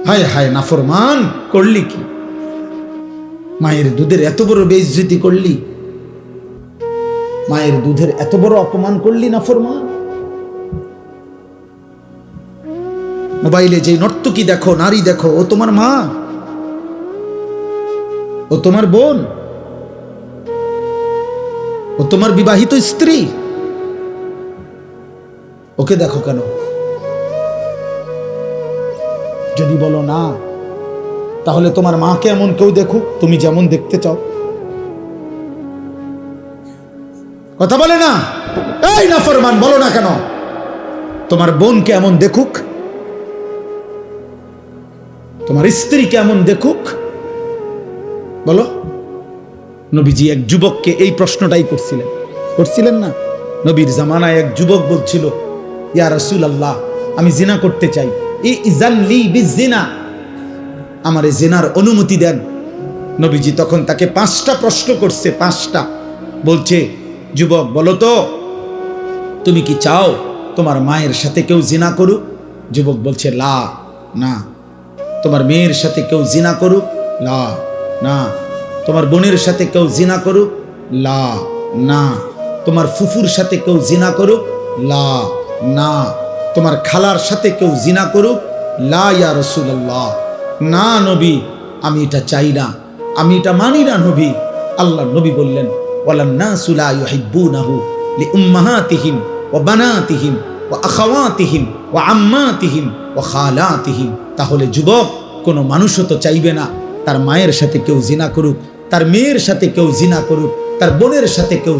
হায় হায় নাফরমান, করলি কি? মায়ের দুধের এত বড় বেইজ্জতি করলি, মায়ের দুধের এত বড় অপমান করলি নাফরমান। মোবাইলে যে নর্তকী দেখো, নারী দেখো, ও তোমার মা, ও তোমার বোন, ও তোমার বিবাহিত স্ত্রী। ওকে দেখো কেন? যদি বলো না, তাহলে তোমার মাকে এমন কেউ দেখুক তুমি যেমন দেখতে চাও। কথা বলে না? এই নাফরমান, বলো না কেন? তোমার বোনকে এমন দেখুক, তোমার স্ত্রীকে এমন দেখুক, বলো। নবীজি এক যুবককে এই প্রশ্নটাই করছিলেন না? নবীর জামানায় এক যুবক বলছিল, ইয়া রাসূলুল্লাহ, আমি জিনা করতে চাই, ইযান লি বিজিনা, আমারে জিনার অনুমতি দেন। নবীজি তখন তাকে 5টা প্রশ্ন করছে, 5টা। বলছে, যুবক বলো তো, তুমি কি চাও তোমার মায়ের সাথে কেউ জিনা করুক? যুবক বলছে, লা, না। তোমার মেয়ের সাথে কেউ জিনা করুক? লা, না। তোমার বোনের সাথে কেউ জিনা করুক? লা, না। তোমার ফুফুর সাথে কেউ জিনা করুক? লা, না। তোমার খালার সাথে কেউ জিনা করুক? লা ইয়া রাসূলুল্লাহ, না নবী, আমি এটা চাই না, আমি এটা মানি না নবী। আল্লাহ নবী বললেন, ওয়ালান নাসু লা ইউহিব্বুনাহু লিউম্মাহাতিহিম ওয়া বানাতিহিম ওয়া আখাওয়াতিহিম ওয়া আম্মাতিহিম ওয়া খালাতিহিম। তাহলে যুবক, কোনো মানুষও তো চাইবে না তার মায়ের সাথে কেউ জিনা করুক, তার মেয়ের সাথে কেউ জিনা করুক, তার বোনের সাথে কেউ